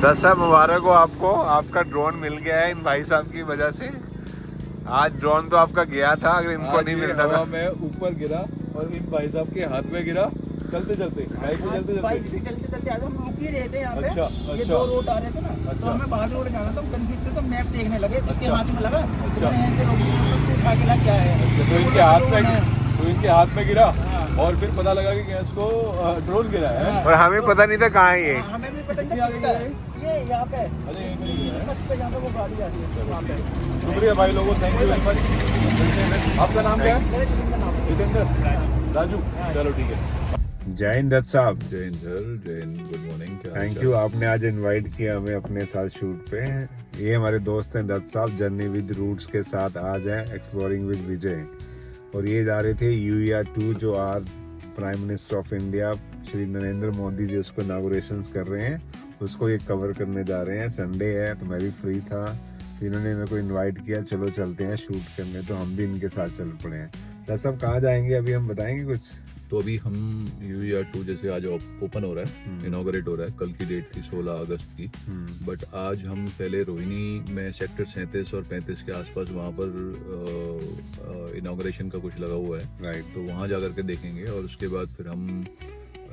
दशा मुबारक हो आपको, आपका ड्रोन मिल गया है इन भाई साहब की वजह से। आज ड्रोन तो आपका गया था, अगर इनको नहीं मिलता था। मैं ऊपर गिरा और इन भाई साहब के हाथ में गिरा चलते चलते बाइक से चलते आज हम रुक ही रहे थे यहाँ पे। अच्छा, ये दो रोड आ रहे थे ना, तो हमें बाहर रोड जाना था, कंफ्यूज थे, तो मैप देखने लगे, इसके हाथ में लगा, तो मैंने यहाँ से रोक दिया, तो उठा के लग क्या है, तो इनके हाथ में गिरा और फिर पता लगा कि इसको ड्रोन गिरा है। और हमें पता नहीं था कहाँ है ये। हमें भी पता नहीं किसका है, ये यहाँ पे जहाँ पे वो गाड़ी आ रही है वहाँ पे। शुक्रिया भाई लोगों, थैंक यू वेरी मच। आपका नाम क्या है? जितेंद्र, राजू, चलो ठीक है। जय हिंद दत्त साहब। जय हिंद सर, जय Hind, good morning. Thank you, आपने आज इनवाइट किया हमें अपने साथ शूट पे। ये हमारे दोस्त हैं दत्त साहब, जर्नी विद रूट्स के साथ आज हैं एक्सप्लोरिंग विद विजय। और ये जा रहे थे UER2, जो आज prime minister of India Shri Narendra Modi ji उसको इनागुरेशन कर रहे हैं, उसको ये कवर करने जा रहे हैं। संडे है तो मैं भी फ्री था, तो इन्होंने मेरे को इनवाइट किया, चलो चलते हैं शूट करने, तो हम भी इनके साथ चल पड़े हैं। दत्त साहब कहाँ जाएंगे अभी, हम बताएंगे कुछ? तो अभी हम UER2 जैसे आज ओपन हो रहा है, इनॉग्रेट हो रहा है, कल की डेट थी 16 अगस्त की, बट आज हम पहले रोहिणी में सेक्टर 37 और 35 के आसपास वहाँ पर इनॉग्रेशन का कुछ लगा हुआ है, राइट। तो वहाँ जाकर के देखेंगे और उसके बाद फिर हम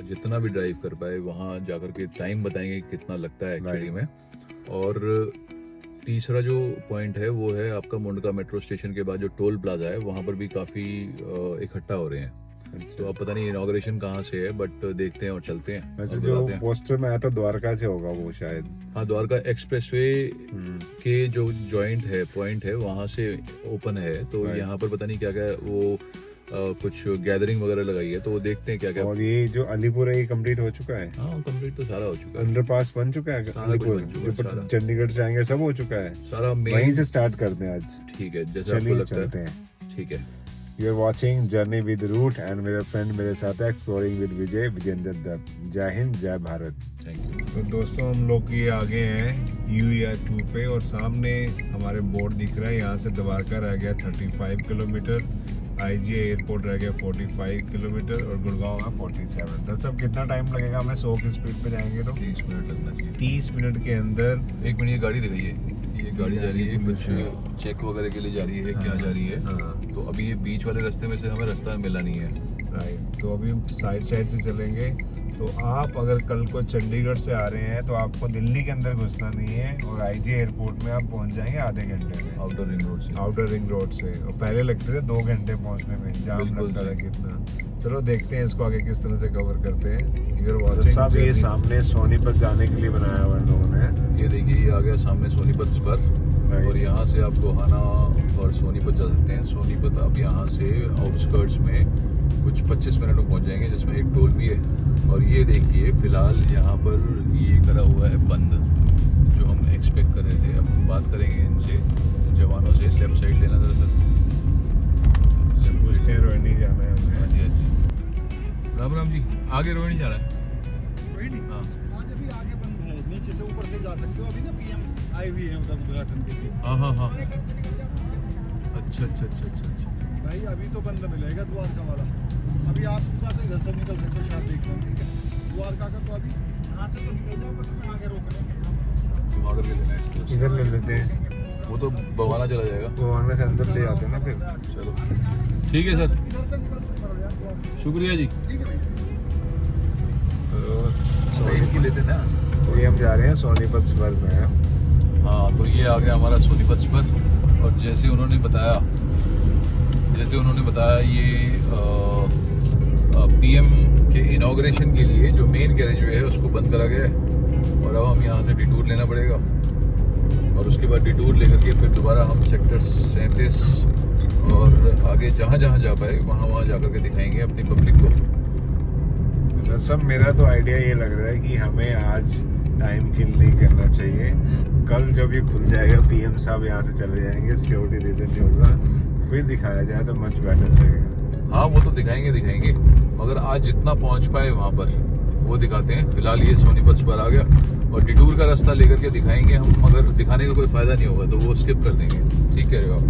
जितना भी ड्राइव कर पाए वहाँ जाकर के टाइम बताएंगे कितना लगता है एक्चुअली में। और तीसरा जो पॉइंट है वो है आपका मुंडका मेट्रो स्टेशन के बाद जो टोल प्लाजा है, वहाँ पर भी काफ़ी इकट्ठा हो रहे हैं। तो अब पता नहीं इनॉग्रेशन कहाँ से है, बट देखते हैं और चलते हैं। वैसे जो पोस्टर में आया था द्वारका से होगा वो शायद। हाँ, द्वारका एक्सप्रेसवे के जो जॉइंट है पॉइंट है वहाँ से ओपन है, तो यहाँ पर पता नहीं क्या क्या वो कुछ गैदरिंग वगैरह लगाई है, तो वो देखते हैं क्या क्या। और ये जो अलीपुर है ये कंप्लीट हो चुका है? हाँ, कंप्लीट तो सारा हो चुका है, अंडरपास बन चुका है अलीपुर, जो चंडीगढ़ से आएंगे सब हो चुका है सारा। वहीं से स्टार्ट करते हैं आज। ठीक है, जैसे आपको लगता चलते है। हैं। ठीक है। You are watching journey with root and मेरा फ्रेंड मेरे साथ है एक्सप्लोरिंग विद विजय, विजेंद्र दत्त। जय हिंद, जय भारत। Thank you. तो दोस्तों हम लोग ये आगे हैं UER2 पे, और सामने हमारे बोर्ड दिख रहा है, यहाँ से द्वारका रह गया 35 किलोमीटर, IGA एयरपोर्ट रह गया 45 किलोमीटर और गुड़गांव है 47। तो सब कितना टाइम लगेगा हमें 100 की स्पीड पे जाएंगे तो? 30 मिनट लगना चाहिए। 30 मिनट के अंदर। 1 मिनट, ये गाड़ी दिखाइए, ये गाड़ी जा रही है कुछ चेक वगैरह के लिए जा रही है, क्या जा रही है? तो अभी ये बीच वाले रास्ते में से हमें रास्ता मिला नहीं है। राइट, तो अभी हम साइड से चलेंगे। तो आप अगर कल को चंडीगढ़ से आ रहे हैं तो आपको दिल्ली के अंदर घुसना नहीं है, और IGA एयरपोर्ट में आप पहुंच जाएंगे आधे घंटे में, आउटर रिंग रोड से। आउटर रिंग रोड से। और पहले लगते थे 2 घंटे पहुंचने में, जाम लगता था कितना। चलो देखते हैं इसको आगे किस तरह से कवर करते हैं। इधर वाचिंग ये सामने सोनीपत जाने के लिए बनाया हुआ है लोगों ने। ये देखिए, ये आ गया सामने सोनीपत स्पर, और यहाँ से आप गोहाना और सोनीपत जा सकते हैं। सोनीपत आप यहाँ से आउटस्कर्ट्स में कुछ 25 मिनट में पहुँच जाएंगे, जिसमें एक टोल भी है। और ये देखिए फिलहाल यहाँ पर ये करा हुआ है बंद, जो हम एक्सपेक्ट कर रहे थे। अब हम बात करेंगे इनसे, जवानों से। लेफ्ट साइड लेना था सर, पूछते हैं रोहिणी जाना है हमें। हाँ जी। राम राम जी, आगे रोहिणी जाना है। रोहिणी? हाँ, आज अभी आगे बंद है, नीचे से ऊपर से जा सकते हो। अभी ना PM आई हुई है उधर उद्घाटन के लिए। हाँ हाँ हाँ, अच्छा अच्छा अच्छा अच्छा अच्छा। भाई अभी तो बंद मिलेगा द्वारका वाला। अभी आप उधर से घर से निकल सकते हो, शायद देख लो, ठीक है? द्वारका का तो अभी यहाँ से तो निकल जाओ, बट मैं आगे रोक लेंगे। तुम आकर के लेना है इस तरफ से। इधर ले लेते हैं, वो तो बवाना चला जाएगा। वो आने से अंदर ले जाते हैं ना फिर। चलो ठीक है सर, इधर से निकल पड़ो यार द्वारका। शुक्रिया जी। ठीक है भाई। तो इनकी लेते ना। ये हम जा रहे हैं सोनीपत स्पर में। हाँ, तो ये आ गया हमारा सोनीपत स्पर, और जैसे उन्होंने बताया ये PM के इनॉग्रेशन के लिए जो मेन गैरेज वे है उसको बंद करा गया है, और अब हम यहाँ से डिटूर लेना पड़ेगा, और उसके बाद डिटूर लेकर के फिर दोबारा हम सेक्टर 37 और आगे जहाँ जहाँ जा पाए वहाँ जाकर के दिखाएंगे अपनी पब्लिक को। सब मेरा तो आइडिया ये लग रहा है कि हमें आज टाइम किल नहीं करना चाहिए। कल जब ये खुल जाएगा, PM साहब यहाँ से चले जाएंगे, सिक्योरिटी रीजन नहीं होगा, फिर दिखाया जाए तो मच बेटर लगेगा। हाँ, वो तो दिखाएंगे, मगर आज जितना पहुँच पाए वहाँ पर वो दिखाते हैं। फिलहाल ये सोनीपत पर आ गया, और डिटूर का रास्ता लेकर के दिखाएंगे हम, मगर दिखाने का कोई फायदा नहीं होगा तो वो स्किप कर देंगे। ठीक कह रहे हो आप?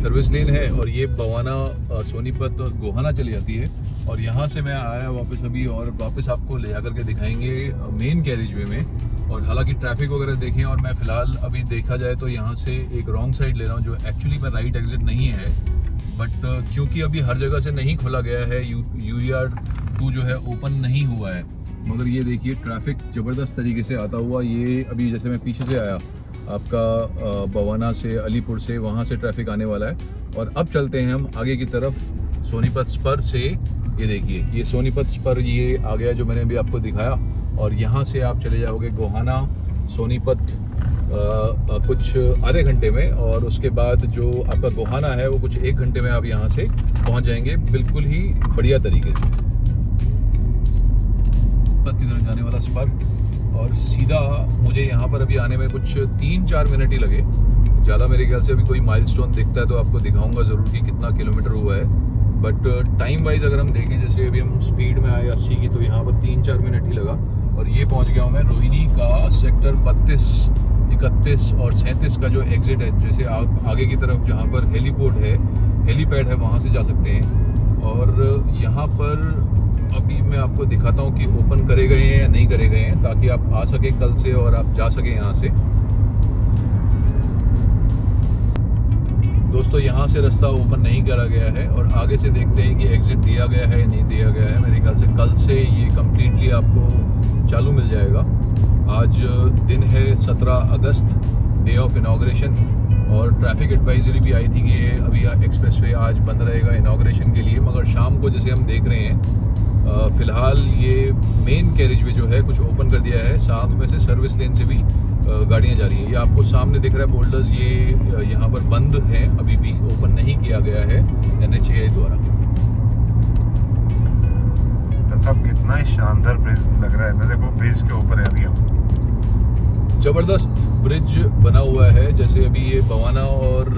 सर्विस लेन है, और ये बवाना सोनीपत गोहाना चली जाती है, और यहाँ से मैं आया वापस अभी, और वापस आपको ले जाकर के दिखाएंगे मेन कैरिज वे में और हालांकि ट्रैफिक वगैरह देखें, और मैं फ़िलहाल अभी देखा जाए तो यहाँ से एक रॉन्ग साइड ले रहा हूँ जो एक्चुअली में राइट एग्जिट नहीं है, बट क्योंकि अभी हर जगह से नहीं खोला गया है, UER2 जो है ओपन नहीं हुआ है। मगर ये देखिए ट्रैफिक ज़बरदस्त तरीके से आता हुआ, ये अभी जैसे मैं पीछे से आया आपका बवाना से, अलीपुर से, वहाँ से ट्रैफिक आने वाला है। और अब चलते हैं हम आगे की तरफ सोनीपत स्पर से। ये देखिए ये सोनीपत स्पर ये आ गया जो मैंने अभी आपको दिखाया, और यहाँ से आप चले जाओगे गोहाना सोनीपत कुछ आधे घंटे में, और उसके बाद जो आपका गोहाना है वो कुछ 1 घंटे में आप यहाँ से पहुँच जाएंगे बिल्कुल ही बढ़िया तरीके से। की तरफ जाने वाला स्पर, और सीधा मुझे यहाँ पर अभी आने में कुछ 3-4 मिनट ही लगे, ज़्यादा मेरे ख्याल से। अभी कोई माइलस्टोन दिखता है तो आपको दिखाऊंगा ज़रूर कि कितना किलोमीटर हुआ है, बट टाइम वाइज अगर हम देखें, जैसे अभी हम स्पीड में आए 80 की, तो यहाँ पर 3-4 मिनट ही लगा। और ये पहुँच गया हूँ मैं रोहिणी का सेक्टर 32, 31 और 37 का जो एग्जिट है। जैसे आप आगे की तरफ जहाँ पर हेलीपोर्ट है, हेलीपैड है, वहाँ से जा सकते हैं। और यहाँ पर अभी मैं आपको दिखाता हूँ कि ओपन करे गए हैं या नहीं करे गए हैं, ताकि आप आ सके कल से और आप जा सके यहाँ से। दोस्तों यहाँ से रास्ता ओपन नहीं करा गया है, और आगे से देखते हैं कि एग्जिट दिया गया है या नहीं दिया गया है। मेरे ख्याल से कल से ये कम्प्लीटली आपको चालू मिल जाएगा। आज दिन है 17 अगस्त, डे ऑफ इनाग्रेशन, और ट्रैफिक एडवाइजरी भी आई थी कि ये अभी एक्सप्रेसवे आज बंद रहेगा इनाग्रेशन के लिए। मगर शाम को जैसे हम देख रहे हैं, फ़िलहाल ये मेन कैरेज वे जो है कुछ ओपन कर दिया है, साथ में से सर्विस लेन से भी गाड़ियाँ जा रही हैं। ये आपको सामने दिख रहा है बोल्डर्स, ये यहाँ पर बंद हैं, अभी भी ओपन नहीं किया गया है NHAI द्वारा। सब कितना शानदार ब्रिज लग रहा है ना, देखो ब्रिज के ऊपर है अभी हम। ज़बरदस्त ब्रिज बना हुआ है। जैसे अभी ये बवाना और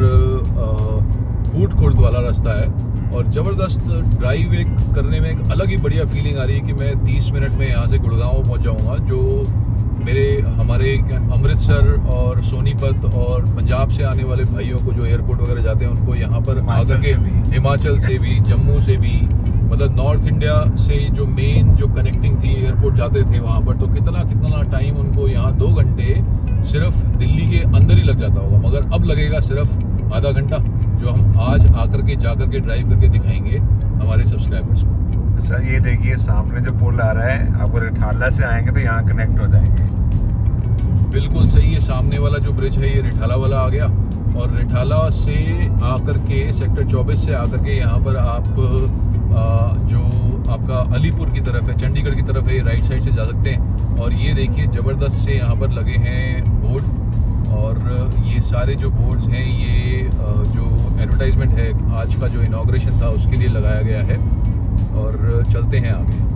बूट खुर्द वाला रास्ता है, और ज़बरदस्त ड्राइव एक करने में एक अलग ही बढ़िया फीलिंग आ रही है कि मैं 30 मिनट में यहाँ से गुड़गांव पहुँच जाऊँगा। जो हमारे अमृतसर और सोनीपत और पंजाब से आने वाले भाइयों को जो एयरपोर्ट वगैरह जाते हैं, उनको यहाँ पर आकर के हिमाचल से भी, जम्मू से भी, मतलब नॉर्थ इंडिया से जो मेन जो कनेक्टिंग थी एयरपोर्ट जाते थे वहाँ पर, तो कितना टाइम उनको यहाँ 2 घंटे सिर्फ दिल्ली के अंदर ही लग जाता होगा, मगर अब लगेगा सिर्फ आधा घंटा, जो हम आज आकर के जाकर के ड्राइव करके दिखाएंगे हमारे सब्सक्राइबर्स को। अच्छा ये देखिए सामने जो पुल आ रहा है, आप रिठाला से आएंगे तो यहाँ कनेक्ट हो जाएंगे। बिल्कुल सही है, सामने वाला जो ब्रिज है ये रिठाला वाला आ गया, और रिठाला से आकर के सेक्टर 24 से आकर के यहाँ पर आप जो आपका अलीपुर की तरफ है, चंडीगढ़ की तरफ है, ये राइट साइड से जा सकते हैं। और ये देखिए ज़बरदस्त से यहाँ पर लगे हैं बोर्ड, और ये सारे जो बोर्ड्स हैं ये जो एडवर्टाइजमेंट है आज का जो इनाग्रेशन था उसके लिए लगाया गया है। और चलते हैं आगे।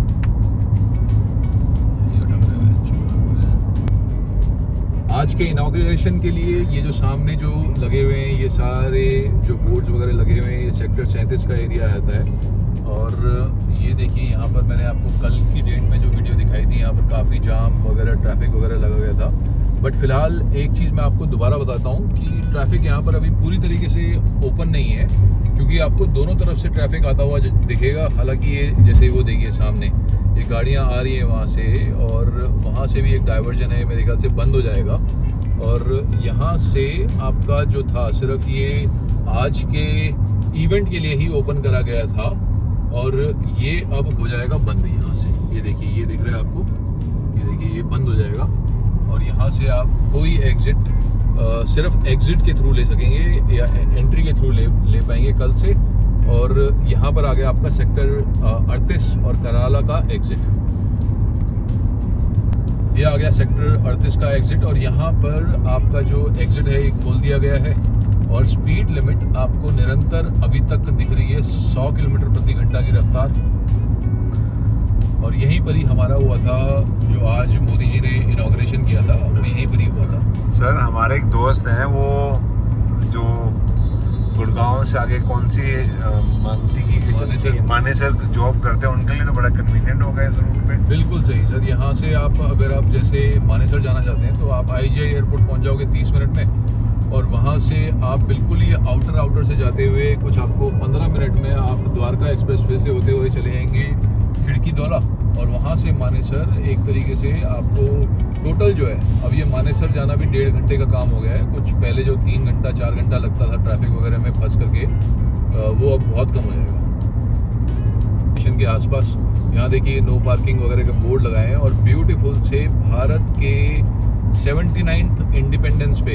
आज के इनाग्रेशन के लिए ये जो सामने जो लगे हुए हैं ये सारे जो बोर्ड्स वगैरह लगे हुए हैं, ये सेक्टर 37 का एरिया आता है। और ये देखिए यहाँ पर मैंने आपको कल की डेट में जो वीडियो दिखाई थी, यहाँ पर काफ़ी जाम वगैरह ट्रैफिक वगैरह लगा गया था। बट फिलहाल एक चीज़ मैं आपको दोबारा बताता हूँ कि ट्रैफिक यहाँ पर अभी पूरी तरीके से ओपन नहीं है, क्योंकि आपको दोनों तरफ से ट्रैफिक आता हुआ दिखेगा। हालांकि ये जैसे वो देखिए सामने ये गाड़ियाँ आ रही हैं वहाँ से, और वहाँ से भी एक डाइवर्जन है, मेरे ख्याल से बंद हो जाएगा। और यहाँ से आपका जो था सिर्फ ये आज के इवेंट के लिए ही ओपन करा गया था, और ये अब हो जाएगा बंद यहाँ से। ये देखिए, ये दिख रहा है आपको, ये देखिए ये बंद हो जाएगा, और यहाँ से आप कोई एग्जिट सिर्फ एग्जिट के थ्रू ले सकेंगे या एंट्री के थ्रू ले पाएंगे कल से। और यहाँ पर आ गया आपका सेक्टर 38 और कराला का एग्जिट, ये आ गया सेक्टर 38 का एग्जिट। और यहाँ पर आपका जो एग्जिट है ये खोल दिया गया है, और स्पीड लिमिट आपको निरंतर अभी तक दिख रही है 100 किलोमीटर प्रति घंटा की रफ्तार। और यहीं पर ही हमारा हुआ था जो आज मोदी जी ने इनाग्रेशन किया था, वो यहीं पर ही हुआ था। सर हमारे एक दोस्त हैं, वो जो गुड़गांव से आगे कौन सी मानती की मानेसर जॉब करते हैं, उनके लिए तो बड़ा कन्वीनियंट होगा इस रूट पे। बिल्कुल सही सर, यहाँ से आप अगर आप जैसे मानेसर जाना चाहते हैं तो आप IGI एयरपोर्ट पहुँच जाओगे 30 मिनट में, और वहाँ से आप बिल्कुल ही आउटर से जाते हुए कुछ आपको 15 मिनट में आप द्वारका एक्सप्रेसवे से होते हुए चले जाएंगे खिड़की दौला, और वहाँ से मानेसर एक तरीके से आपको टोटल जो है अब ये मानेसर जाना भी 1.5 घंटे का काम हो गया है। कुछ पहले जो 3 घंटा 4 घंटा लगता था ट्रैफिक वगैरह में फंस करके, वो अब बहुत कम हो जाएगा। स्टेशन के आसपास यहाँ देखिए नो पार्किंग वगैरह का बोर्ड लगाए हैं और ब्यूटीफुल से भारत के 79th इंडिपेंडेंस पे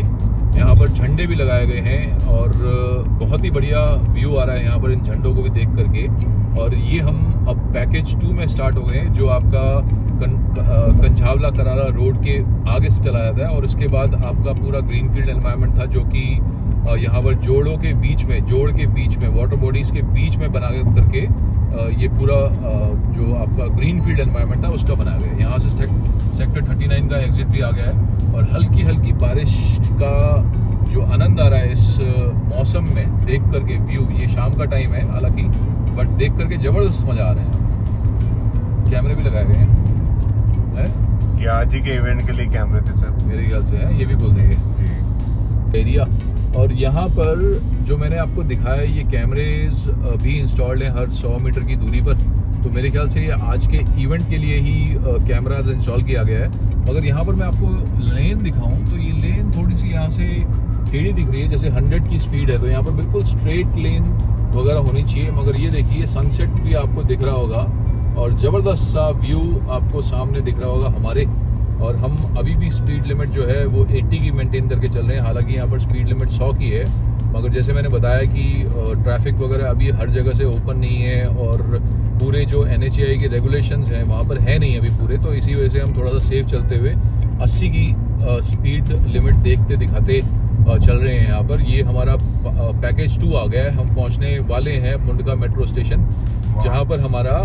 यहाँ पर झंडे भी लगाए गए हैं और बहुत ही बढ़िया व्यू आ रहा है यहाँ पर इन झंडों को भी देख करके। और ये हम अब पैकेज 2 में स्टार्ट हो गए हैं, जो आपका कंझावला करारा रोड के आगे से चला जाता है और उसके बाद आपका पूरा ग्रीनफील्ड एनवायरनमेंट था, जो कि यहाँ पर जोड़ के बीच में वाटर बॉडीज के बीच में बना करके ये पूरा जो आपका ग्रीनफील्ड एनवायरनमेंट था उसका बनाया गया है। यहाँ से सेक्टर 39 का एग्जिट भी आ गया है और हल्की हल्की बारिश का जो आनंद आ रहा है इस मौसम में देख करके व्यू, ये शाम का टाइम है हालांकि, बट देख करके जबरदस्त मजा आ रहा है। कैमरे भी लगाए गए हैं, ये आज ही के इवेंट के लिए कैमरे थे सर मेरे ख्याल से है, ये भी बोल देंगे जी। एरिया। और यहाँ पर जो मैंने आपको दिखाया ये कैमरेज भी इंस्टॉल्ड हैं हर 100 मीटर की दूरी पर, तो मेरे ख्याल से ये आज के इवेंट के लिए ही कैमराज इंस्टॉल किया गया है। मगर यहाँ पर मैं आपको लेन दिखाऊं तो ये लेन थोड़ी सी यहाँ से टेढ़ी दिख रही है, जैसे 100 की स्पीड है तो यहाँ पर बिल्कुल स्ट्रेट लेन वगैरह होनी चाहिए। मगर ये देखिए सनसेट भी आपको दिख रहा होगा और ज़बरदस्त सा व्यू आपको सामने दिख रहा होगा हमारे। और हम अभी भी स्पीड लिमिट जो है वो 80 की मेंटेन करके चल रहे हैं, हालांकि यहाँ पर स्पीड लिमिट 100 की है। मगर जैसे मैंने बताया कि ट्रैफिक वगैरह अभी हर जगह से ओपन नहीं है और पूरे जो NHAI के रेगुलेशंस हैं वहाँ पर है नहीं अभी पूरे, तो इसी वजह से हम थोड़ा सा सेफ चलते हुए 80 की स्पीड लिमिट देखते दिखाते चल रहे हैं यहाँ पर। ये हमारा पैकेज 2 आ गया है, हम पहुँचने वाले हैं मुंडका मेट्रो स्टेशन, जहाँ पर हमारा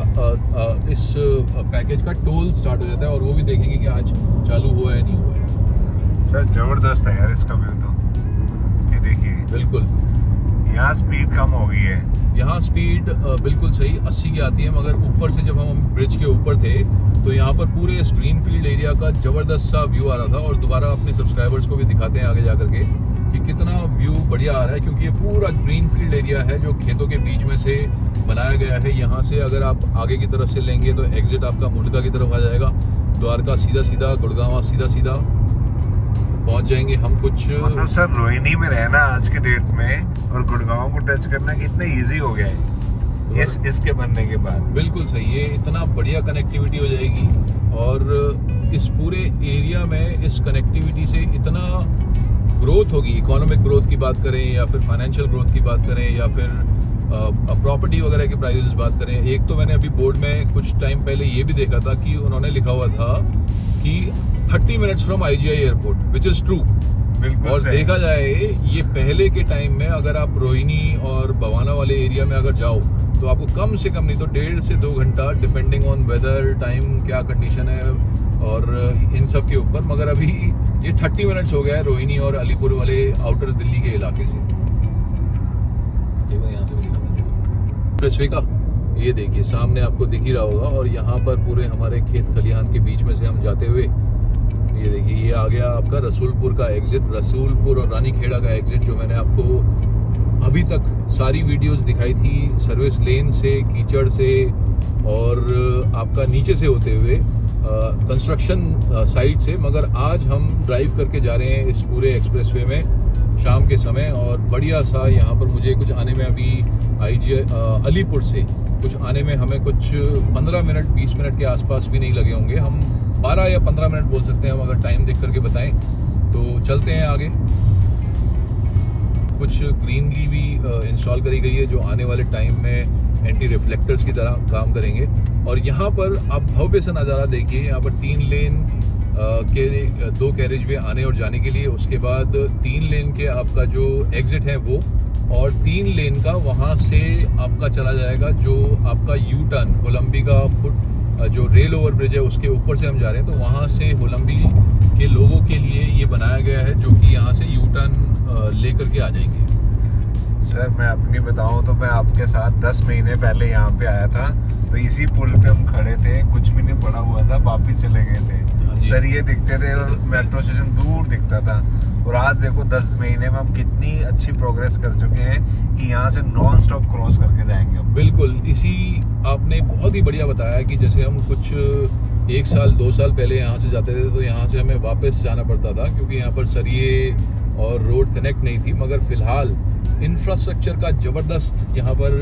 इस पैकेज का टोल स्टार्ट हो जाता है और वो भी देखेंगे कि आज चालू हुआ है नहीं हुआ है। सर जबरदस्त है यार इसका व्यू तो, ये देखिए बिल्कुल यहाँ स्पीड कम हो गई है। यहाँ स्पीड बिल्कुल सही 80 की आती है, मगर ऊपर से जब हम ब्रिज के ऊपर थे तो यहाँ पर पूरे ग्रीन फील्ड एरिया का ज़बरदस्त सा व्यू आ रहा था। और दोबारा अपने सब्सक्राइबर्स को भी दिखाते हैं आगे जा करके कि कितना व्यू बढ़िया आ रहा है, क्योंकि ये पूरा ग्रीन फील्ड एरिया है जो खेतों के बीच में से बनाया गया है। यहाँ से अगर आप आगे की तरफ से लेंगे तो एग्जिट आपका मुंडका की तरफ आ जाएगा, द्वारका सीधा सीधा, गुड़गांव सीधा सीधा पहुंच जाएंगे हम। कुछ मतलब सर रोहिणी में रहना आज के डेट में और गुड़गांव को टच करना कितना इजी हो गया है इसके बनने के बाद। बिल्कुल सही, ये इतना बढ़िया कनेक्टिविटी हो जाएगी और इस पूरे एरिया में इस कनेक्टिविटी से इतना ग्रोथ होगी, इकोनॉमिक ग्रोथ की बात करें या फिर फाइनेंशियल ग्रोथ की बात करें या फिर प्रॉपर्टी वगैरह के प्राइसेस बात करें। एक तो मैंने अभी बोर्ड में कुछ टाइम पहले ये भी देखा था कि उन्होंने लिखा हुआ था कि 30 minutes from IGI airport, which is true. और देखा जाए ये पहले के टाइम में अगर आप रोहिणी और बवाना वाले एरिया में अगर जाओ तो आपको कम से कम नहीं तो 1.5 से 2 घंटा, डिपेंडिंग ऑन वेदर टाइम क्या कंडीशन है और इन सब के ऊपर। मगर अभी ये 30 मिनट्स हो गया है रोहिणी और अलीपुर वाले आउटर दिल्ली के इलाके से। देखो यहाँ से एक्सप्रेसवे का ये देखिए सामने आपको दिख ही रहा होगा और यहाँ पर पूरे हमारे खेत खलिहान के बीच में से हम जाते हुए ये देखिए ये आ गया आपका रसूलपुर का एग्जिट, रसूलपुर और रानीखेड़ा का एग्जिट, जो मैंने आपको अभी तक सारी वीडियोस दिखाई थी सर्विस लेन से, कीचड़ से और आपका नीचे से होते हुए कंस्ट्रक्शन साइट से। मगर आज हम ड्राइव करके जा रहे हैं इस पूरे एक्सप्रेसवे में शाम के समय और बढ़िया सा यहाँ पर मुझे कुछ आने में अभी IGI अलीपुर से कुछ आने में हमें कुछ 15 मिनट 20 मिनट के आसपास भी नहीं लगे होंगे, हम 12 या 15 मिनट बोल सकते हैं हम अगर टाइम देख करके बताएं तो। चलते हैं आगे। कुछ ग्रीनरी भी इंस्टॉल करी गई है जो आने वाले टाइम में एंटी रिफ्लेक्टर्स की तरह काम करेंगे। और यहाँ पर आप भव्य सा नज़ारा देखिए, यहाँ पर 3 लेन के 2 कैरेज वे आने और जाने के लिए, उसके बाद 3 लेन के आपका जो एग्जिट है वो, और 3 लेन का वहाँ से आपका चला जाएगा जो आपका यू टर्न होलंबी का फुट जो रेल ओवर ब्रिज है उसके ऊपर से हम जा रहे हैं तो वहाँ से होलंबी के लोगों के लिए ये बनाया गया है जो कि यहाँ से यू टर्न लेकर के आ जाएंगे। सर मैं अपनी बताऊं तो मैं आपके साथ 10 महीने पहले यहाँ पे आया था तो इसी पुल पे हम खड़े थे, कुछ भी नहीं पड़ा हुआ था, वापिस चले गए थे। सर ये दिखते थे और मेट्रो स्टेशन दूर दिखता था। और आज देखो 10 महीने में हम कितनी अच्छी प्रोग्रेस कर चुके हैं कि यहाँ से नॉन स्टॉप क्रॉस करके जाएंगे हम। बिल्कुल, इसी आपने बहुत ही बढ़िया बताया कि जैसे हम कुछ 1 साल 2 साल पहले यहाँ से जाते थे तो यहाँ से हमें वापस जाना पड़ता था, क्योंकि यहाँ पर सरिये और रोड कनेक्ट नहीं थी। मगर फिलहाल इंफ्रास्ट्रक्चर का ज़बरदस्त यहाँ पर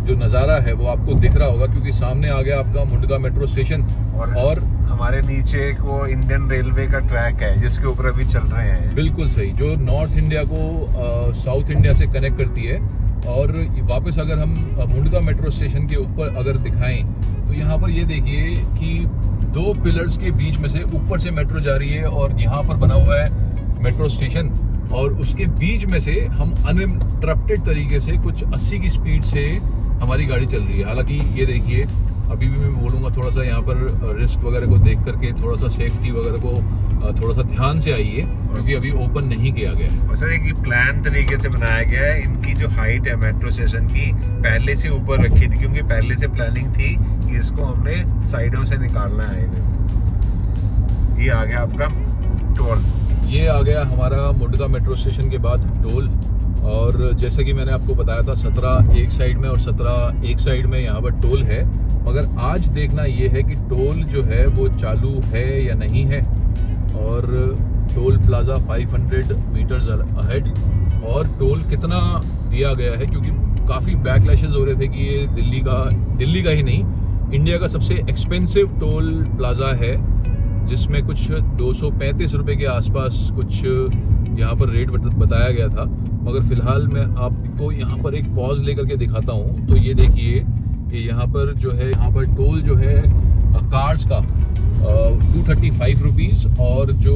जो नज़ारा है वो आपको दिख रहा होगा, क्योंकि सामने आ गया आपका मुंडका मेट्रो स्टेशन और हमारे नीचे एक वो इंडियन रेलवे का ट्रैक है जिसके ऊपर अभी चल रहे हैं। बिल्कुल सही, जो नॉर्थ इंडिया को साउथ इंडिया से कनेक्ट करती है। और वापस अगर हम मुंडका मेट्रो स्टेशन के ऊपर अगर दिखाएं तो यहाँ पर ये देखिए कि 2 पिलर्स के बीच में से ऊपर से मेट्रो जा रही है और यहाँ पर बना हुआ है मेट्रो स्टेशन, और उसके बीच में से हम अनइंटरप्टेड तरीके से कुछ 80 की स्पीड से हमारी गाड़ी चल रही है। हालांकि ये देखिए, अभी भी मैं बोलूँगा थोड़ा सा यहाँ पर रिस्क वगैरह को देख करके थोड़ा सा सेफ्टी वगैरह को थोड़ा सा ध्यान से आइए, क्योंकि अभी ओपन नहीं किया गया है। और सर एक प्लान तरीके से बनाया गया है। इनकी जो हाइट है मेट्रो स्टेशन की पहले से ऊपर रखी थी, क्योंकि पहले से प्लानिंग थी कि इसको हमने साइडों से निकालना है। ये आ गया आपका टोल, ये आ गया हमारा मुंडका मेट्रो स्टेशन के बाद टोल। और जैसे कि मैंने आपको बताया था 17 एक साइड में और 17 एक साइड में यहाँ पर टोल है। मगर आज देखना ये है कि टोल जो है वो चालू है या नहीं है। और टोल प्लाजा 500 मीटर्स अहेड, और टोल कितना दिया गया है, क्योंकि काफ़ी बैकलैशेस हो रहे थे कि ये दिल्ली का ही नहीं, इंडिया का सबसे एक्सपेंसिव टोल प्लाजा है, जिसमें कुछ 235 रुपये के आसपास कुछ यहाँ पर रेट बताया गया था। मगर फिलहाल मैं आपको यहाँ पर एक पॉज लेकर के दिखाता हूँ। तो ये देखिए, ये यहाँ पर जो है, यहाँ पर टोल जो है कार्स का 235 रुपीज़, और जो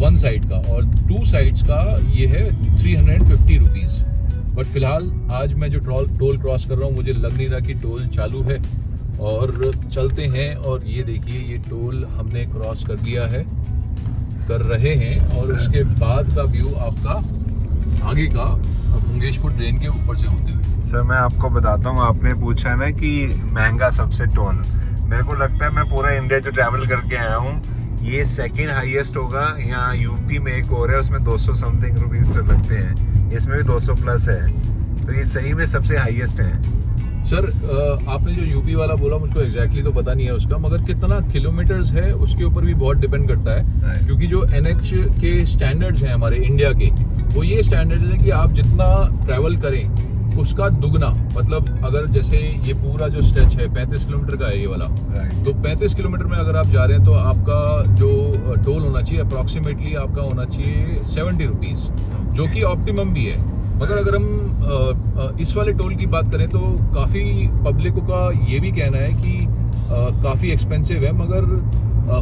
1 साइड का और 2 साइड्स का ये है 350 रुपीज़। बट फिलहाल आज मैं जो टोल क्रॉस कर रहा हूँ मुझे लग नहीं रहा कि टोल चालू है, और चलते हैं। और ये देखिए, ये टोल हमने क्रॉस कर लिया है, कर रहे हैं, और उसके बाद का व्यू आपका आगे का मंगेशपुर ट्रेन के ऊपर से होते हुए। सर मैं आपको बताता हूँ, आपने पूछा ना कि महंगा सबसे टोल, मेरे को लगता है मैं पूरा इंडिया जो ट्रैवल करके आया हूँ ये सेकंड हाईएस्ट होगा। यहाँ यूपी में एक और है, उसमें 200 समथिंग रुपीज लगते हैं, इसमें भी 200 प्लस है, तो ये सही में सबसे हाईएस्ट है। सर आपने जो यूपी वाला बोला मुझको एग्जैक्टली तो पता नहीं है उसका, मगर कितना किलोमीटर्स है उसके ऊपर भी बहुत डिपेंड करता है। क्योंकि जो NH के स्टैंडर्ड्स हैं हमारे इंडिया के, वो ये स्टैंडर्ड्स हैं कि आप जितना ट्रैवल करें उसका दुगना, मतलब अगर जैसे ये पूरा जो स्ट्रेच है 35 किलोमीटर का है ये वाला, तो 35 किलोमीटर में अगर आप जा रहे हैं तो आपका जो टोल होना चाहिए अप्रॉक्सीमेटली आपका होना चाहिए 70 रुपीज़, जो कि ऑप्टिमम भी है। मगर अगर हम इस वाले टोल की बात करें तो काफ़ी पब्लिकों का ये भी कहना है कि काफ़ी एक्सपेंसिव है, मगर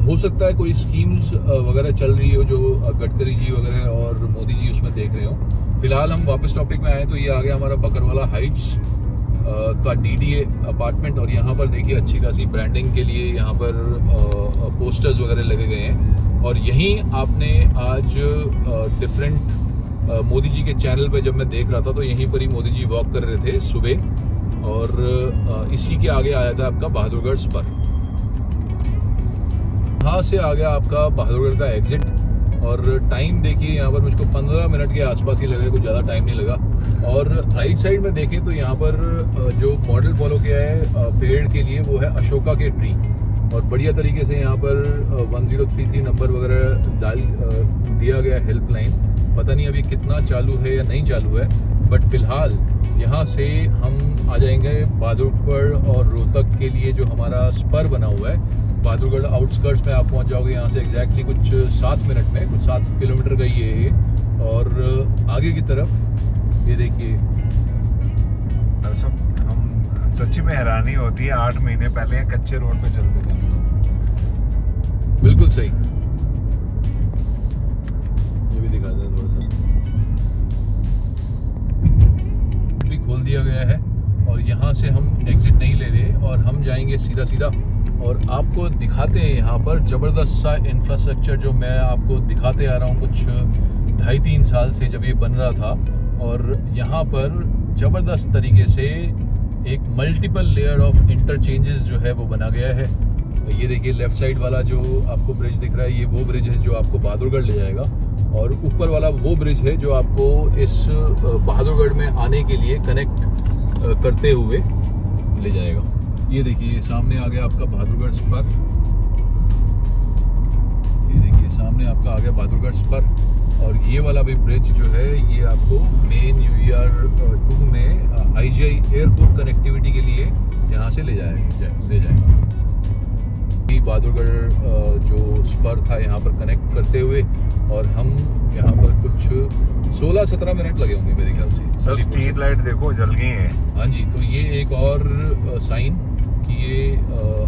हो सकता है कोई स्कीम्स वगैरह चल रही हो जो गडकरी जी वगैरह और मोदी जी उसमें देख रहे हो। फिलहाल हम वापस टॉपिक में आए तो ये आ गया हमारा बकरवाला हाइट्स का DDA अपार्टमेंट, और यहाँ पर देखिए अच्छी खासी ब्रांडिंग के लिए यहाँ पर पोस्टर्स वगैरह लगे गए हैं। और यहीं आपने आज डिफरेंट मोदी जी के चैनल पे जब मैं देख रहा था तो यहीं पर ही मोदी जी वॉक कर रहे थे सुबह, और इसी के आगे आया था आपका बहादुरगढ़ स्पर। यहाँ से आ गया आपका बहादुरगढ़ का एग्जिट, और टाइम देखिए यहाँ पर मुझको 15 मिनट के आसपास ही लगा, कुछ ज़्यादा टाइम नहीं लगा। और राइट साइड में देखें तो यहाँ पर जो मॉडल फॉलो किया है पेड़ के लिए वो है अशोका के ट्री, और बढ़िया तरीके से यहाँ पर 1033 नंबर वगैरह डाल दिया गया हेल्पलाइन। पता नहीं अभी कितना चालू है या नहीं चालू है, बट फिलहाल यहाँ से हम आ जाएंगे बहादुरगढ़ और रोहतक के लिए जो हमारा स्पर बना हुआ है। बहादुरगढ़ आउटस्कर्ट्स में आप पहुँच जाओगे यहाँ से एग्जैक्टली कुछ 7 मिनट में, कुछ 7 किलोमीटर का ही है। और आगे की तरफ ये देखिए, हम सच्ची में हैरानी होती है, 8 महीने पहले कच्चे रोड पे चलते थे। बिल्कुल सही, ये भी दिखा दें थोड़ा सा, भी खोल दिया गया है और यहाँ से हम एग्जिट नहीं ले रहे और हम जाएंगे सीधा सीधा। और आपको दिखाते हैं यहाँ पर ज़बरदस्त सा इंफ्रास्ट्रक्चर जो मैं आपको दिखाते आ रहा हूँ कुछ 2.5-3 साल से जब ये बन रहा था। और यहाँ पर ज़बरदस्त तरीके से एक मल्टीपल लेयर ऑफ इंटरचेंजेस जो है वो बना गया है। ये देखिए लेफ्ट साइड वाला जो आपको ब्रिज दिख रहा है, ये वो ब्रिज है जो आपको बहादुरगढ़ ले जाएगा, और ऊपर वाला वो ब्रिज है जो आपको इस बहादुरगढ़ में आने के लिए कनेक्ट करते हुए ले जाएगा। ये देखिए सामने आ गया आपका बहादुरगढ़ स्पर, सामने आपका आ गया बहादुरगढ़ स्पर, और ये वाला भी ब्रिज जो है ये आपको मेन UER 2 में IGI एयरपोर्ट कनेक्टिविटी के लिए यहाँ से ले जाएगा। बहादुरगढ़ जो स्पर था यहाँ पर कनेक्ट करते हुए, और हम यहाँ पर कुछ 16-17 मिनट लगे होंगे मेरे ख्याल से। सर स्ट्रीट लाइट देखो जल गई है। हाँ जी, तो ये एक और साइन कि ये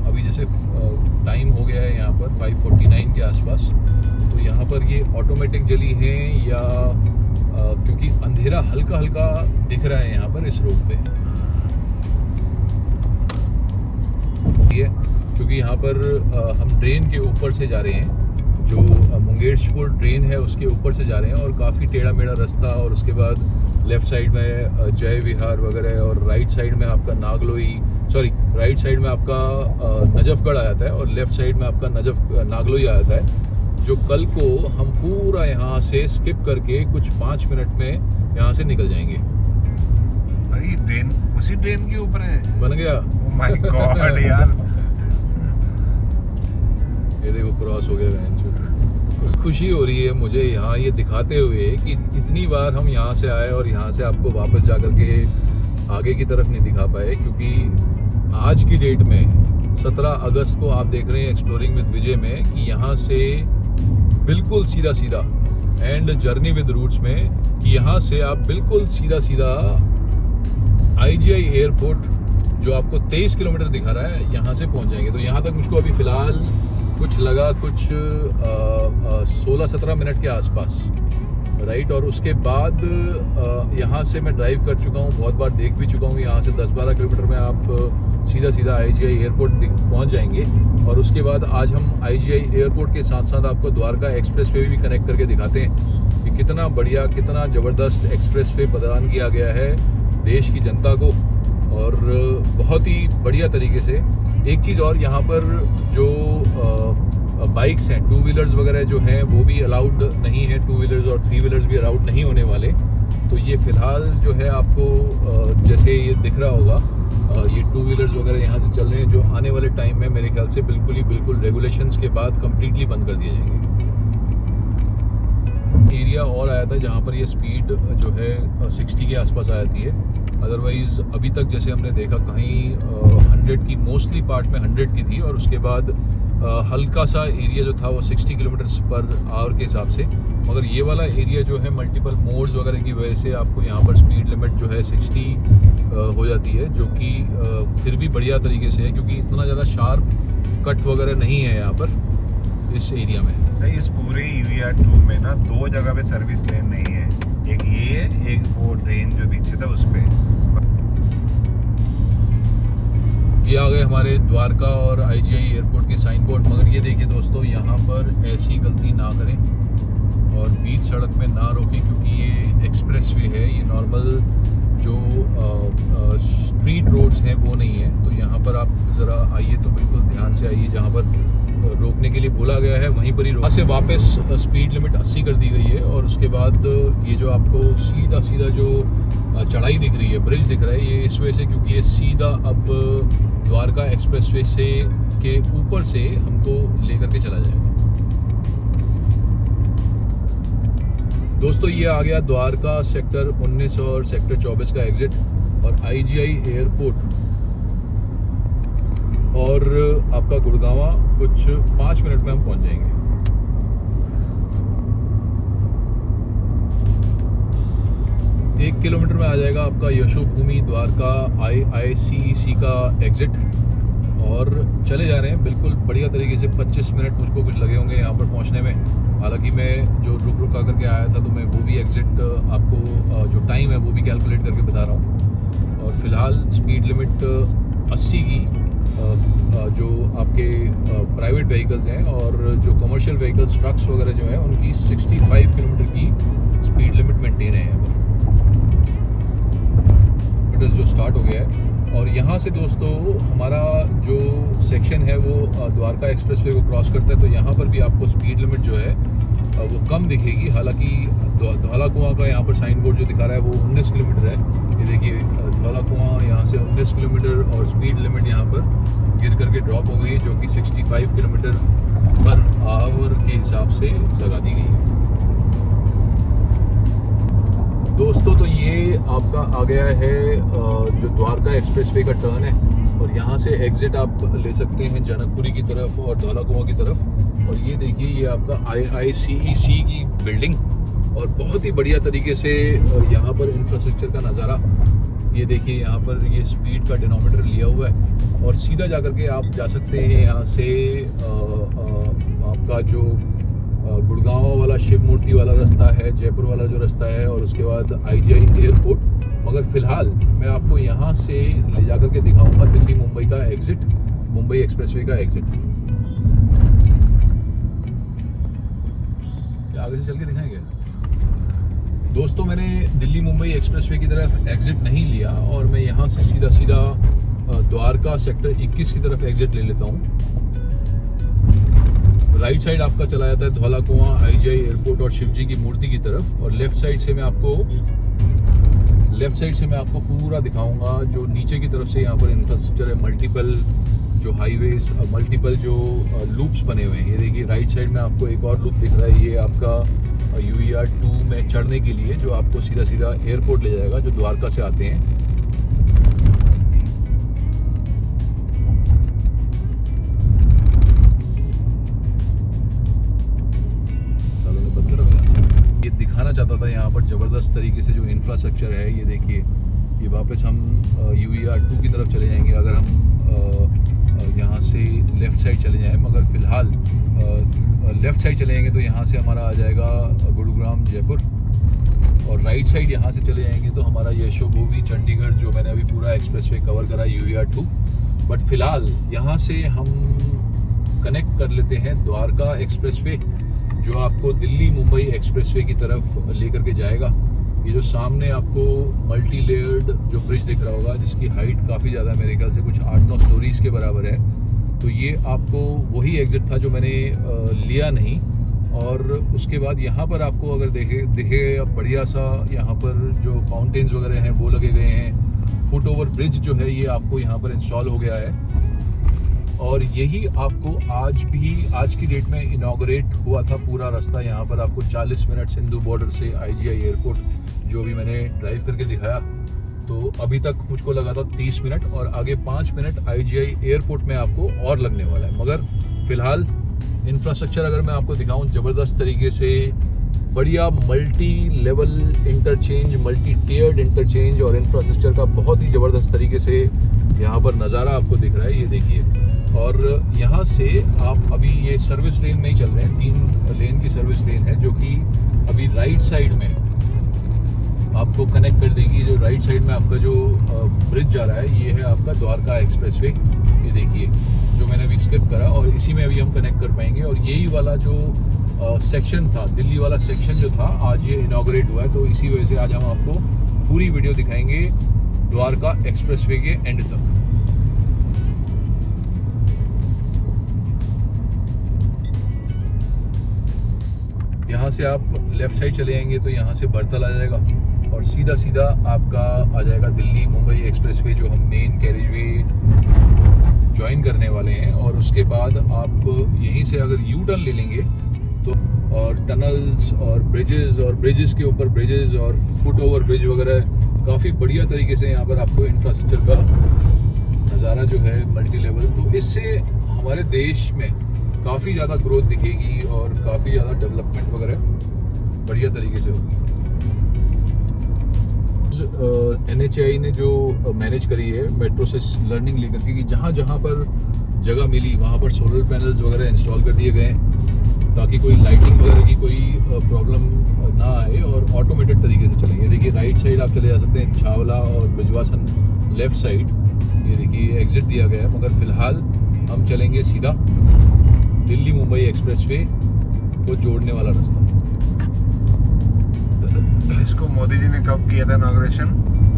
अभी जैसे टाइम हो गया है यहाँ पर 5:49 के आसपास, तो यहाँ पर ये ऑटोमेटिक जली है या क्योंकि अंधेरा हल्का हल्का दिख रहा है यहाँ पर इस रोड पे, ये क्योंकि यहाँ पर हम ड्रेन के ऊपर से जा रहे हैं, जो मुंगेरपुर ड्रेन है उसके ऊपर से जा रहे हैं, और काफ़ी टेढ़ा मेढ़ा रास्ता, और उसके बाद लेफ्ट साइड में जय विहार वगैरह, और राइट साइड में आपका राइट साइड में आपका नजफगढ़ आ जाता है, और लेफ्ट साइड में आपका नागलोई आ जाता है, जो कल को हम पूरा यहाँ से स्किप करके कुछ 5 मिनट में यहाँ से निकल जाएंगे। अरे ड्रेन उसी ड्रेन के ऊपर है, बन गया। ओह माय गॉड यार, ये देखो क्रॉस हो गया। खुशी हो रही है मुझे यहाँ ये दिखाते हुए कि इतनी बार हम यहाँ से आए और यहाँ से आपको वापस जा कर के आगे की तरफ नहीं दिखा पाए, क्योंकि आज की डेट में 17 अगस्त को आप देख रहे हैं एक्सप्लोरिंग विद विजय में कि यहाँ से बिल्कुल सीधा सीधा एंड जर्नी विद रूट्स में कि यहाँ से आप बिल्कुल सीधा सीधा IGI एयरपोर्ट जो आपको 23 किलोमीटर दिखा रहा है यहाँ से पहुँच जाएंगे। तो यहाँ तक मुझको अभी फ़िलहाल कुछ लगा कुछ 16-17 मिनट के आसपास, राइट। और उसके बाद यहाँ से मैं ड्राइव कर चुका हूँ, बहुत बार देख भी चुका हूँ, यहाँ से 10-12 किलोमीटर में आप सीधा सीधा IGI एयरपोर्ट पहुँच जाएंगे। और उसके बाद आज हम IGI एयरपोर्ट के साथ साथ आपको द्वारका एक्सप्रेस वे भी कनेक्ट करके दिखाते हैं कि कितना बढ़िया, कितना ज़बरदस्त एक्सप्रेस वे प्रदान किया गया है देश की जनता को, और बहुत ही बढ़िया तरीके से। एक चीज़ और, यहाँ पर जो बाइक्स हैं, 2 व्हीलर्स वगैरह जो हैं वो भी अलाउड नहीं है, 2 व्हीलर्स और 3 व्हीलर्स भी अलाउड नहीं होने वाले। तो ये फ़िलहाल जो है आपको जैसे ये दिख रहा होगा, ये 2 व्हीलर्स वगैरह यहाँ से चल रहे हैं, जो आने वाले टाइम में मेरे ख्याल से बिल्कुल रेगुलेशंस के बाद कम्प्लीटली बंद कर दिए जाएंगे। एरिया और आया था जहाँ पर ये स्पीड जो है 60 के आसपास आ जाती है, अदरवाइज़ अभी तक जैसे हमने देखा कहीं 100 की, मोस्टली पार्ट में 100 की थी, और उसके बाद हल्का सा एरिया जो था वो 60 किलोमीटर पर आवर के हिसाब से। मगर ये वाला एरिया जो है मल्टीपल मोड्स वगैरह की वजह से आपको यहाँ पर स्पीड लिमिट जो है 60 हो जाती है, जो कि फिर भी बढ़िया तरीके से है, क्योंकि इतना ज़्यादा शार्प कट वगैरह नहीं है यहाँ पर इस एरिया में। सही, इस पूरे UER 2 में ना 2 जगह पे सर्विस लेन नहीं है, एक ये है, एक वो ट्रेन जो पीछे था उस पे। ये आ गए हमारे द्वारका और IGI एयरपोर्ट के साइन बोर्ड। मगर ये देखिए दोस्तों, यहाँ पर ऐसी गलती ना करें और बीच सड़क में ना रोकें, क्योंकि ये एक्सप्रेस वे है, ये नॉर्मल जो स्ट्रीट रोड्स हैं वो नहीं है। तो यहाँ पर आप ज़रा आइए तो बिल्कुल ध्यान से आइए, जहाँ पर रोकने के लिए बोला गया है वहीं पर ही वहाँ से वापस स्पीड लिमिट 80 कर दी गई है। और उसके बाद ये जो आपको सीधा सीधा जो चढ़ाई दिख रही है, ब्रिज दिख रहा है, ये इस वजह से क्योंकि ये सीधा अब द्वारका एक्सप्रेसवे से के ऊपर से हमको लेकर के चला जाएगा। दोस्तों ये आ गया द्वारका सेक्टर 19 और सेक्टर 24 का एग्जिट और IGI एयरपोर्ट, और आपका गुड़गांवा कुछ 5 मिनट में हम पहुंच जाएंगे। एक किलोमीटर में आ जाएगा आपका यशोभूमि द्वारका IICEC का एग्जिट, और चले जा रहे हैं बिल्कुल बढ़िया तरीके से। 25 मिनट मुझको कुछ लगे होंगे यहाँ पर पहुँचने में। हालांकि मैं जो रुक कर के आया था तो मैं वो भी एग्जिट आपको जो टाइम है वो भी कैलकुलेट करके बता रहा हूँ। और फिलहाल स्पीड लिमिट 80 की जो आपके प्राइवेट व्हीकल्स हैं और जो कमर्शियल व्हीकल्स ट्रक्स वगैरह जो हैं उनकी 65 किलोमीटर की स्पीड लिमिट मेंटेन है यहाँ पर, जो स्टार्ट हो गया है। और यहाँ से दोस्तों हमारा जो सेक्शन है वो द्वारका एक्सप्रेसवे को क्रॉस करता है, तो यहाँ पर भी आपको स्पीड लिमिट जो है वो कम दिखेगी। हालांकि धौला कुआं का यहाँ पर साइन बोर्ड जो दिखा रहा है वो 19 किलोमीटर है। ये देखिए धौला कुआं यहाँ से 19 किलोमीटर और स्पीड लिमिट यहाँ पर गिर करके ड्रॉप हो गई है, जो कि 65 किलोमीटर पर आवर के हिसाब से लगा दी गई है। दोस्तों तो ये आपका आ गया है जो द्वारका एक्सप्रेसवे का टर्न है, और यहाँ से एग्जिट आप ले सकते हैं जनकपुरी की तरफ और धौलाकुआं की तरफ। और ये देखिए ये आपका IICEC की बिल्डिंग, और बहुत ही बढ़िया तरीके से यहाँ पर इंफ्रास्ट्रक्चर का नज़ारा। ये देखिए यहाँ पर ये स्पीड का डिनोमीटर लिया हुआ है, और सीधा जा करके आप जा सकते हैं यहाँ से आपका जो गुड़गांव वाला शिव मूर्ति वाला रास्ता है, जयपुर वाला जो रास्ता है, और उसके बाद IGI एयरपोर्ट। मगर फिलहाल मैं आपको यहाँ से ले जा करके दिखाऊंगा दिल्ली मुंबई का एग्जिट, मुंबई एक्सप्रेसवे का एग्जिट। आगे से चल के दिखाएंगे। दोस्तों मैंने दिल्ली मुंबई एक्सप्रेसवे की तरफ एग्जिट नहीं लिया, और मैं यहाँ से सीधा सीधा द्वारका सेक्टर 21 की तरफ एग्जिट ले लेता हूँ। राइट साइड आपका चला जाता है धौलाकुआं, IGI एयरपोर्ट और शिवजी की मूर्ति की तरफ, और लेफ्ट साइड से मैं आपको पूरा दिखाऊंगा जो नीचे की तरफ से यहाँ पर इंफ्रास्ट्रक्चर है, मल्टीपल जो हाईवेज, मल्टीपल जो लूप्स बने हुए हैं। ये देखिए राइट साइड में आपको एक और लूप दिख रहा है, ये आपका UER 2 में चढ़ने के लिए, जो आपको सीधा सीधा एयरपोर्ट ले जाएगा, जो द्वारका से आते हैं। ये दिखाना चाहता था यहाँ पर जबरदस्त तरीके से जो इंफ्रास्ट्रक्चर है। ये देखिए ये वापस हम UER 2 की तरफ चले जाएंगे अगर हम यहाँ से लेफ़्ट साइड चले जाएं, मगर फ़िलहाल लेफ़्ट साइड चले जाएंगे तो यहाँ से हमारा आ जाएगा गुरुग्राम जयपुर, और राइट साइड यहाँ से चले जाएंगे तो हमारा यशोभूमि चंडीगढ़, जो मैंने अभी पूरा एक्सप्रेसवे कवर करा UER 2। बट फिलहाल यहाँ से हम कनेक्ट कर लेते हैं द्वारका एक्सप्रेसवे, जो आपको दिल्ली मुंबई एक्सप्रेसवे की तरफ लेकर के जाएगा। ये जो सामने आपको मल्टी लेयर्ड जो ब्रिज दिख रहा होगा, जिसकी हाइट काफ़ी ज़्यादा मेरे ख्याल से कुछ 8-9 स्टोरीज़ के बराबर है, तो ये आपको वही एग्जिट था जो मैंने लिया नहीं। और उसके बाद यहाँ पर आपको अगर दिखे बढ़िया सा यहाँ पर जो फाउंटेन्स वगैरह हैं वो लगे गए हैं। फुट ओवर ब्रिज जो है ये आपको यहाँ पर इंस्टॉल हो गया है, और यही आपको आज की डेट में इनॉग्रेट हुआ था पूरा रास्ता। यहाँ पर आपको 40 मिनट सिंधु बॉर्डर से IGI एयरपोर्ट, जो भी मैंने ड्राइव करके दिखाया, तो अभी तक मुझको लगा था 30 मिनट, और आगे 5 मिनट IGI एयरपोर्ट में आपको और लगने वाला है। मगर फिलहाल इंफ्रास्ट्रक्चर अगर मैं आपको दिखाऊं, ज़बरदस्त तरीके से बढ़िया multi level interchange, multi tiered interchange, और इंफ्रास्ट्रक्चर का बहुत ही ज़बरदस्त तरीके से यहाँ पर नज़ारा आपको दिख रहा है। ये देखिए, और यहाँ से आप अभी ये सर्विस लेन में ही चल रहे हैं, 3 लेन की सर्विस लेन है, जो कि अभी राइट साइड में आपको कनेक्ट कर देगी। जो राइट साइड में आपका जो ब्रिज जा रहा है, ये है आपका द्वारका एक्सप्रेसवे। ये देखिए जो मैंने अभी स्किप करा, और इसी में अभी हम कनेक्ट कर पाएंगे। और यही वाला जो सेक्शन था, दिल्ली वाला सेक्शन जो था, आज ये इनॉग्रेट हुआ है, तो इसी वजह से आज हम आपको पूरी वीडियो दिखाएंगे द्वारका एक्सप्रेसवे के एंड तक। यहाँ से आप लेफ्ट साइड चले जाएंगे तो यहाँ से बरतल आ जाएगा, और सीधा सीधा आपका आ जाएगा दिल्ली मुंबई एक्सप्रेसवे, जो हम मेन कैरिजवे ज्वाइन करने वाले हैं। और उसके बाद आप यहीं से अगर यू टर्न ले लेंगे तो, और टनल्स और ब्रिजेस के ऊपर ब्रिजेस और फुट ओवर ब्रिज वगैरह, काफ़ी बढ़िया तरीके से यहाँ पर आपको इंफ्रास्ट्रक्चर का नज़ारा जो है मल्टी लेवल, तो इससे हमारे देश में काफ़ी ज़्यादा ग्रोथ दिखेगी और काफ़ी ज़्यादा डेवलपमेंट वगैरह बढ़िया तरीके से होगी। NHAI ने जो मैनेज करी है मेट्रो से लर्निंग लेकर के, कि जहाँ जहाँ पर जगह मिली वहाँ पर सोलर पैनल्स वगैरह इंस्टॉल कर दिए गए, ताकि कोई लाइटिंग वगैरह की कोई प्रॉब्लम ना आए और ऑटोमेटेड तरीके से चलेंगे। देखिए राइट साइड आप चले जा सकते हैं छावला और ब्रिजवासन, लेफ्ट साइड ये देखिए एग्जिट दिया गया है। मगर फिलहाल हम चलेंगे सीधा दिल्ली मुंबई एक्सप्रेसवे को जोड़ने वाला रास्ता। इसको मोदी जी ने कब किया था इनॉग्रेशन?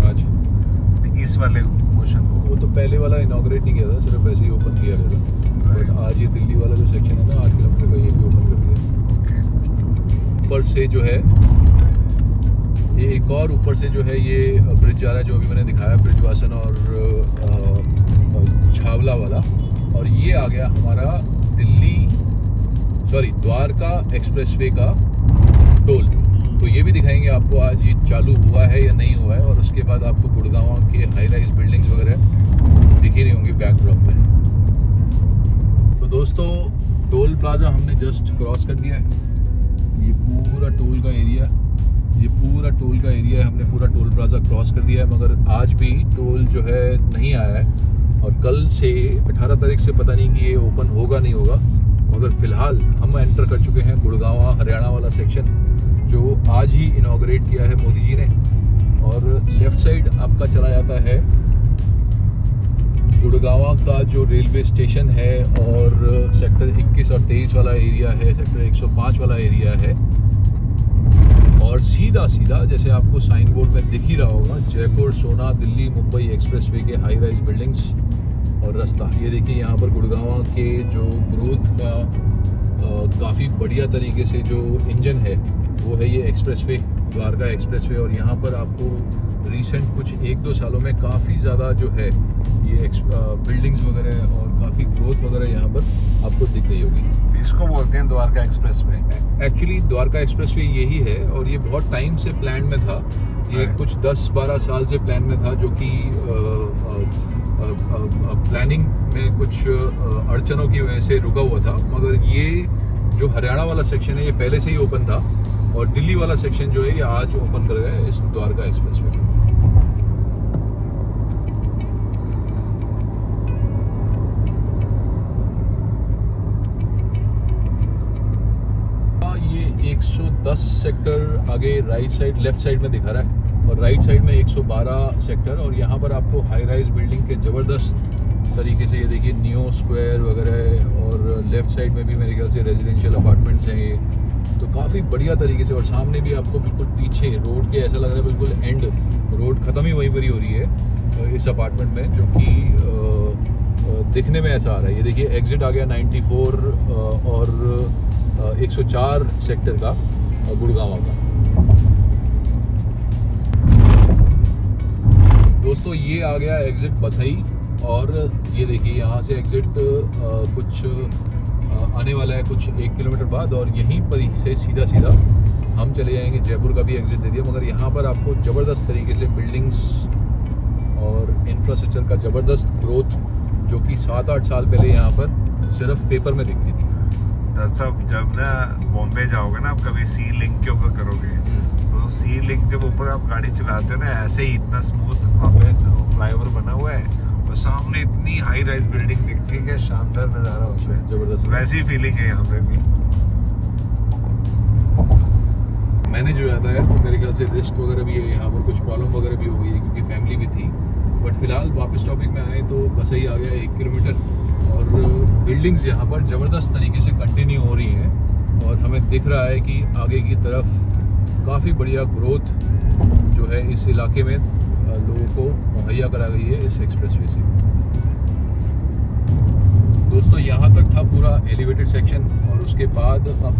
आज इस वाले पोर्शन को? वो तो पहले वाला इनॉग्रेट नहीं किया था, सिर्फ वैसे ही ओपन किया गया था। बट आज ये दिल्ली वाला जो सेक्शन है ना 8 किलोमीटर का, ये भी ओपन कर दिया। ऊपर से जो है ये एक और ऊपर से जो है ये ब्रिज जा रहा है, जो अभी मैंने दिखाया, ब्रिजवासन और छावला वाला। और ये आ गया हमारा दिल्ली सॉरी द्वारका एक्सप्रेसवे का टोल। तो ये भी दिखाएंगे आपको आज ये चालू हुआ है या नहीं हुआ है, और उसके बाद आपको गुड़गांव के हाई राइज बिल्डिंग्स वगैरह दिख ही रही होंगी बैकड्रॉप में। तो दोस्तों टोल प्लाजा हमने जस्ट क्रॉस कर दिया है। ये पूरा टोल का एरिया है, हमने पूरा टोल प्लाजा क्रॉस कर दिया है, मगर आज भी टोल जो है नहीं आया है, और कल से 18 तारीख से पता नहीं कि ये ओपन होगा नहीं होगा। मगर फिलहाल हम एंटर कर चुके हैं गुड़गांव हरियाणा वाला सेक्शन, जो आज ही इनॉग्रेट किया है मोदी जी ने। और लेफ्ट साइड आपका चला जाता है गुड़गांव का जो रेलवे स्टेशन है, और सेक्टर 21 और 23 वाला एरिया है, सेक्टर 105 वाला एरिया है, और सीधा सीधा जैसे आपको साइन बोर्ड में दिख ही रहा होगा जयपुर सोना दिल्ली मुंबई एक्सप्रेसवे के हाई राइज बिल्डिंग्स और रास्ता। ये देखिए यहाँ पर गुड़गांव के जो ग्रोथ का काफ़ी बढ़िया तरीके से जो इंजन है वो है ये एक्सप्रेसवे, द्वारका एक्सप्रेसवे। और यहाँ पर आपको रिसेंट कुछ 1-2 सालों में काफ़ी ज़्यादा जो है ये बिल्डिंग्स वगैरह और काफ़ी ग्रोथ वगैरह यहाँ पर आपको दिख रही होगी। इसको बोलते हैं Dwarka expressway. Actually Dwarka expressway यही है, और ये बहुत टाइम से प्लान में था। ये कुछ 10-12 साल से प्लान में था, जो कि प्लानिंग में कुछ अड़चनों की वजह से रुका हुआ था। मगर ये जो हरियाणा वाला सेक्शन है ये पहले से ही ओपन था, और दिल्ली वाला सेक्शन जो है ये आज ओपन कर गया है इस द्वारका एक्सप्रेसवे। ये 110 सेक्टर आगे राइट साइड लेफ्ट साइड में दिखा रहा है, और राइट साइड में 112 सेक्टर। और यहाँ पर आपको हाई राइज बिल्डिंग के ज़बरदस्त तरीके से ये देखिए नियो स्क्वायर वगैरह, और लेफ्ट साइड में भी मेरे ख्याल से रेजिडेंशियल अपार्टमेंट्स हैं ये, तो काफ़ी बढ़िया तरीके से। और सामने भी आपको बिल्कुल पीछे रोड के ऐसा लग रहा है बिल्कुल एंड, रोड ख़त्म ही वहीं पर ही हो रही है इस अपार्टमेंट में, जो कि दिखने में ऐसा आ रहा है। ये देखिए एग्जिट आ गया 94 और 104 सेक्टर का गुड़गांव का। दोस्तों ये आ गया एग्जिट बसई, और ये देखिए यहाँ से एग्जिट कुछ आने वाला है कुछ 1 किलोमीटर बाद, और यहीं पर ही से सीधा सीधा हम चले जाएंगे। जयपुर का भी एग्जिट दे दिया, मगर यहाँ पर आपको ज़बरदस्त तरीके से बिल्डिंग्स और इंफ्रास्ट्रक्चर का ज़बरदस्त ग्रोथ, जो कि 7-8 साल पहले यहाँ पर सिर्फ पेपर में दिखती थी। सब जब ना बॉम्बे जाओगे ना आप कभी सी लिंक के ऊपर करोगे, तो सी लिंक जब ऊपर आप गाड़ी चलाते हो ना, ऐसे ही इतना स्मूथ वहाँ पे फ्लाईओवर बना हुआ है, और सामने इतनी हाई राइज बिल्डिंग दिखती है, शानदार नज़ारा होता है, जबरदस्त। वैसी फीलिंग है यहाँ पे भी। मैंने जो जाता है तो मेरे ख्याल से रिस्क वगैरह भी है, यहाँ पर कुछ प्रॉब्लम वगैरह भी हो गई है क्योंकि फैमिली भी थी। बट फिलहाल वापस टॉपिक में आए तो बस ही आ गया 1 किलोमीटर, और बिल्डिंग्स यहाँ पर ज़बरदस्त तरीके से कंटिन्यू हो रही हैं, और हमें दिख रहा है कि आगे की तरफ काफ़ी बढ़िया ग्रोथ जो है इस इलाके में लोगों को मुहैया करा गई है इस एक्सप्रेसवे से। दोस्तों यहाँ तक था पूरा एलिवेटेड सेक्शन, और उसके बाद अब हम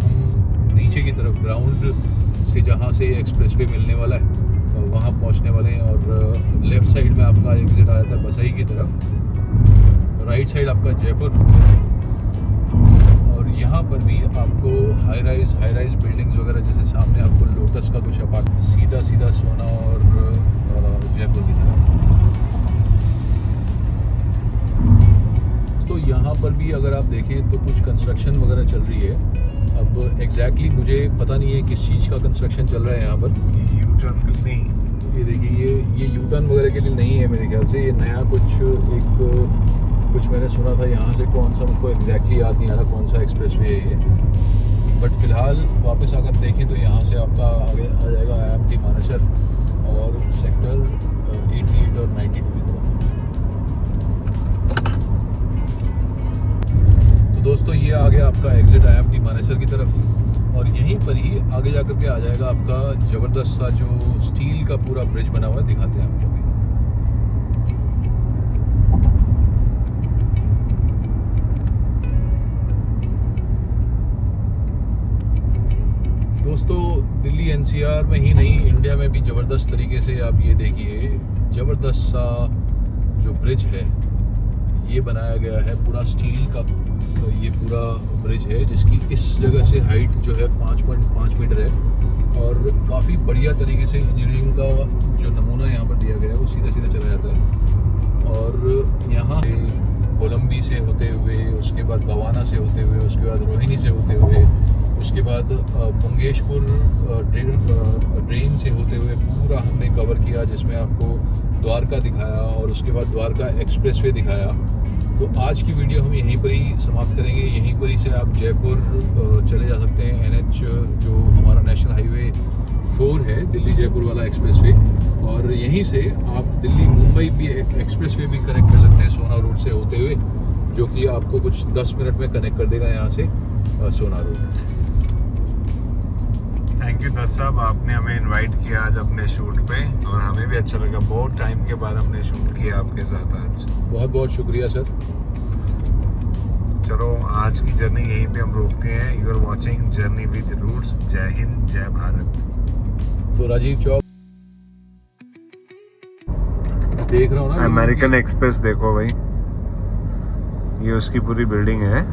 नीचे की तरफ ग्राउंड से जहाँ से एक्सप्रेसवे मिलने वाला है वहाँ पहुँचने वाले हैं। और लेफ़्ट साइड में आपका एग्जिट आ जाता है बसई की तरफ, राइट साइड आपका जयपुर, और यहाँ पर भी आपको हाई राइज बिल्डिंग्स वगैरह, जैसे सामने आपको लोटस का कुछ अपार्टमेंट, सीधा सीधा सोना और जयपुर की तरफ। तो यहाँ पर भी अगर आप देखें तो कुछ कंस्ट्रक्शन वगैरह चल रही है। अब एग्जैक्टली मुझे पता नहीं है किस चीज़ का कंस्ट्रक्शन चल रहा है यहाँ पर। यू टर्न नहीं, ये देखिए ये यू टर्न वगैरह के लिए नहीं है मेरे ख्याल से, ये नया कुछ मैंने सुना था यहाँ से, कौन सा मुझको एग्जैक्टली याद नहीं आ रहा कौन सा एक्सप्रेसवे है ये। बट फिलहाल वापस अगर देखें तो यहाँ से आपका आगे आ जाएगा IMT मानेसर और सेक्टर 88 और 92 की तरफ। तो दोस्तों ये आ गया आपका एग्जिट IMT मानेसर की तरफ, और यहीं पर ही आगे जा करके आ जाएगा आपका ज़बरदस्त सा जो स्टील का पूरा ब्रिज बना हुआ है, दिखाते हैं आपको। दोस्तों दिल्ली NCR में ही नहीं, इंडिया में भी ज़बरदस्त तरीके से आप ये देखिए ज़बरदस्त सा जो ब्रिज है ये बनाया गया है, पूरा स्टील का ये पूरा ब्रिज है जिसकी इस जगह से हाइट जो है 5.5 मीटर है और काफ़ी बढ़िया तरीके से इंजीनियरिंग का जो नमूना यहाँ पर दिया गया है वो सीधा सीधा चला जाता है। और यहाँ कोलंबी से होते हुए, उसके बाद बवाना से होते हुए, उसके बाद रोहिणी से होते हुए, उसके बाद मंगेशपुर ड्रेन से होते हुए पूरा हमने कवर किया, जिसमें आपको द्वारका दिखाया और उसके बाद द्वारका एक्सप्रेसवे दिखाया। तो आज की वीडियो हम यहीं पर ही समाप्त करेंगे। यहीं पर ही से आप जयपुर चले जा सकते हैं। NH जो हमारा नेशनल हाईवे 4 है, दिल्ली जयपुर वाला एक्सप्रेसवे, और यहीं से आप दिल्ली मुंबई भी एक्सप्रेसवे भी कनेक्ट कर सकते हैं सोना रोड से होते हुए, जो कि आपको कुछ 10 मिनट में कनेक्ट कर देगा यहाँ से सोना रोड। थैंक यू दत्त साहब, आपने हमें इनवाइट किया आज अपने शूट पे और हमें भी अच्छा लगा। बहुत टाइम के बाद हमने शूट किया आपके साथ आज। बहुत बहुत शुक्रिया सर। चलो आज की जर्नी यहीं पे हम रोकते हैं। You are watching journey with roots. जय हिंद, जय भारत। तो राजीव चौक देख रहा हूँ ना, अमेरिकन एक्सप्रेस देखो भाई, ये उसकी पूरी बिल्डिंग है।